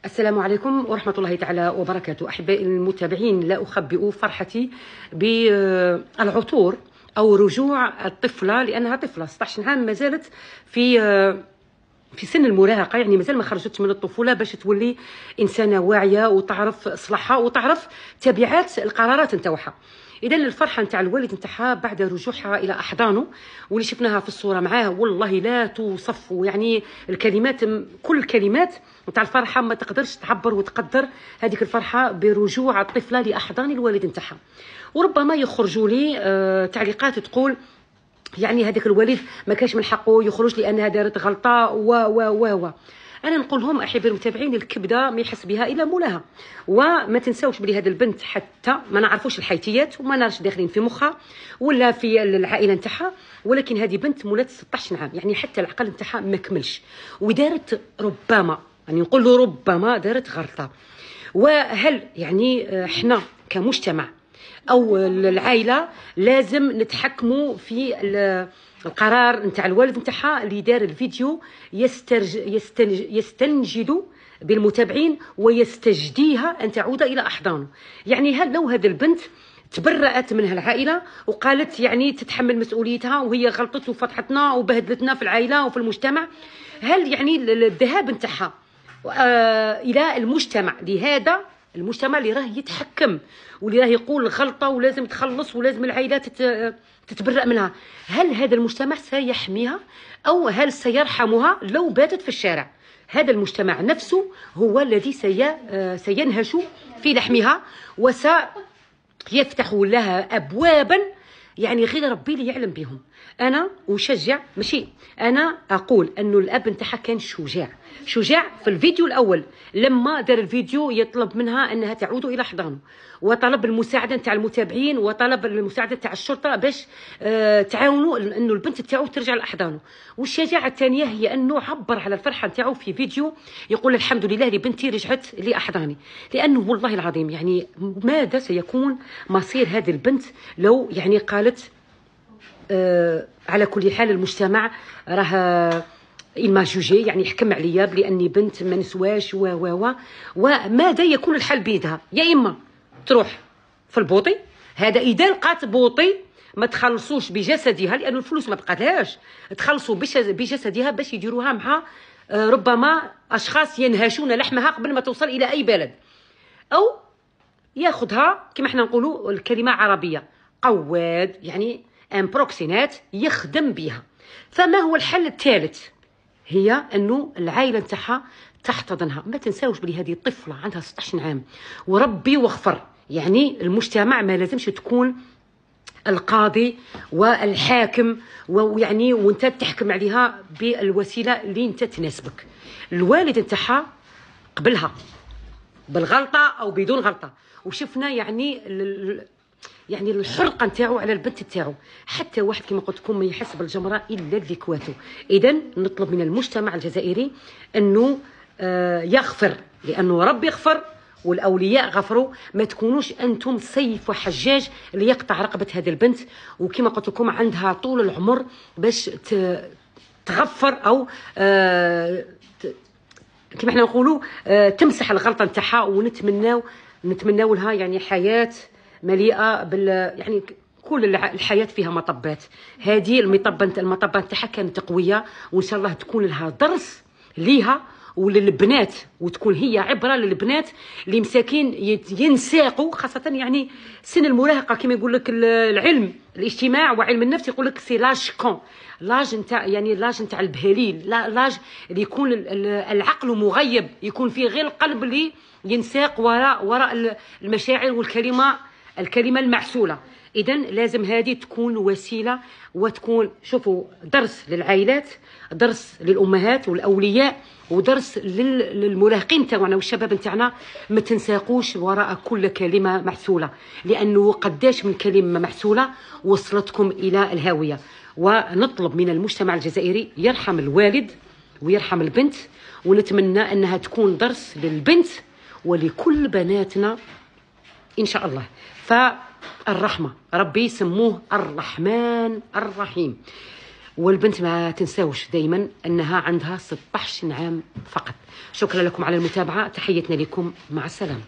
السلام عليكم ورحمة الله تعالى وبركاته. أحبائي المتابعين، لا أخبئ فرحتي بالعثور أو رجوع الطفلة، لأنها طفلة 16 عام ما زالت في سن المراهقة، يعني مازال ما خرجتش من الطفولة باش تولي إنسانة واعية وتعرف إصلاحها وتعرف تبعات القرارات نتاعها. إذا الفرحة نتاع الوالد نتاعها بعد رجوعها إلى أحضانه، واللي شفناها في الصورة معاه والله لا توصف، يعني الكلمات، كل الكلمات نتاع الفرحة ما تقدرش تعبر وتقدر هذيك الفرحة برجوع الطفلة لأحضان الوالد نتاعها. وربما يخرجوا لي تعليقات تقول يعني هذاك الوالد ما كانش من حقه يخرج لانها دارت غلطه و انا نقول لهم احبائي المتابعين، الكبده ما يحس بها الا مولاها. وما تنساوش بلي هذه البنت حتى ما نعرفوش الحيتيات وما نعرفش داخلين في مخها ولا في العائله نتاعها، ولكن هذه بنت مولات 16 عام، يعني حتى العقل نتاعها ما كملش، ودارت ربما، يعني نقول له ربما دارت غلطه. وهل يعني احنا كمجتمع او العائله لازم نتحكموا في القرار نتاع الوالد نتاعها اللي دار الفيديو يستنجد بالمتابعين ويستجديها ان تعود الى احضانه؟ يعني هل لو هذه البنت تبرأت منها العائله وقالت يعني تتحمل مسؤوليتها وهي غلطت وفضحتنا وبهدلتنا في العائله وفي المجتمع، هل يعني الذهاب نتاعها الى المجتمع، لهذا المجتمع اللي راه يتحكم واللي راه يقول غلطه ولازم تخلص ولازم العائلات تتبرأ منها، هل هذا المجتمع سيحميها او هل سيرحمها لو باتت في الشارع؟ هذا المجتمع نفسه هو الذي سينهش في لحمها وسيفتح لها ابوابا يعني غير ربي اللي يعلم بهم. انا اشجع، ماشي انا اقول انه الاب نتاعها كان شجاع في الفيديو الاول لما دار الفيديو يطلب منها انها تعود الى حضانه، وطلب المساعده نتاع المتابعين وطلب المساعده نتاع الشرطه باش تعاونوا انه البنت تاعو ترجع لاحضانه. والشجاعه الثانيه هي انه عبر على الفرحه نتاعو في فيديو يقول الحمد لله لبنتي رجعت لاحضاني، لانه والله العظيم يعني ماذا سيكون مصير هذه البنت لو يعني قالت على كل حال المجتمع راه إلما جوجي، يعني يحكم عليا بلاني بنت ما نسواش وماذا يكون الحل بيدها؟ يا اما تروح في البوطي، هذا اذا لقات بوطي ما تخلصوش بجسدها لانه الفلوس ما بقاتهاش، تخلصوا بجسدها باش يديروها مع ربما اشخاص ينهشون لحمها قبل ما توصل الى اي بلد، او ياخذها كما احنا نقولوا الكلمه عربيه قواد، يعني ان بروكسينات يخدم بها. فما هو الحل الثالث؟ هي انه العائله نتاعها تحتضنها. ما تنساوش بلي هذه الطفله عندها 16 عام وربي وغفر، يعني المجتمع ما لازمش تكون القاضي والحاكم ويعني وانت تحكم عليها بالوسيله اللي انت تناسبك. الوالد نتاعها قبلها بالغلطه او بدون غلطه، وشفنا يعني الحرقه نتاعو على البنت نتاعو، حتى واحد كما قلت لكم ما يحس بالجمره الا ذكواته. اذا نطلب من المجتمع الجزائري انه يغفر، لانه ربي يغفر والاولياء غفروا. ما تكونوش انتم سيف وحجاج اللي يقطع رقبه هذه البنت، وكما قلت لكم عندها طول العمر باش تغفر او كما احنا نقولوا تمسح الغلطه نتاعها. ونتمناو لها يعني حياه مليئه يعني كل الحياه فيها مطبات. هذه المطبات نتاعها كانت قويه، وان شاء الله تكون لها درس ليها وللبنات، وتكون هي عبره للبنات اللي مساكين ينساقوا، خاصه يعني سن المراهقه كما يقول لك العلم الاجتماع وعلم النفس يقول لك سي لاج كون، لاج نتاع يعني لاج نتاع البهاليل، لاج اللي يكون العقل مغيب، يكون فيه غير القلب اللي ينساق وراء المشاعر والكلمه المعسوله. اذا لازم هذه تكون وسيله وتكون شوفوا درس للعائلات، درس للامهات والاولياء، ودرس للمراهقين تاعنا والشباب نتاعنا. ما تنساقوش وراء كل كلمه محسوله، لانه قداش من كلمه محسوله وصلتكم الى الهاويه. ونطلب من المجتمع الجزائري يرحم الوالد ويرحم البنت، ونتمنى انها تكون درس للبنت ولكل بناتنا ان شاء الله. فالرحمه ربي يسموه الرحمن الرحيم. والبنت ما تنساوش دائما أنها عندها 16 عام فقط. شكرا لكم على المتابعة، تحيتنا لكم، مع السلامة.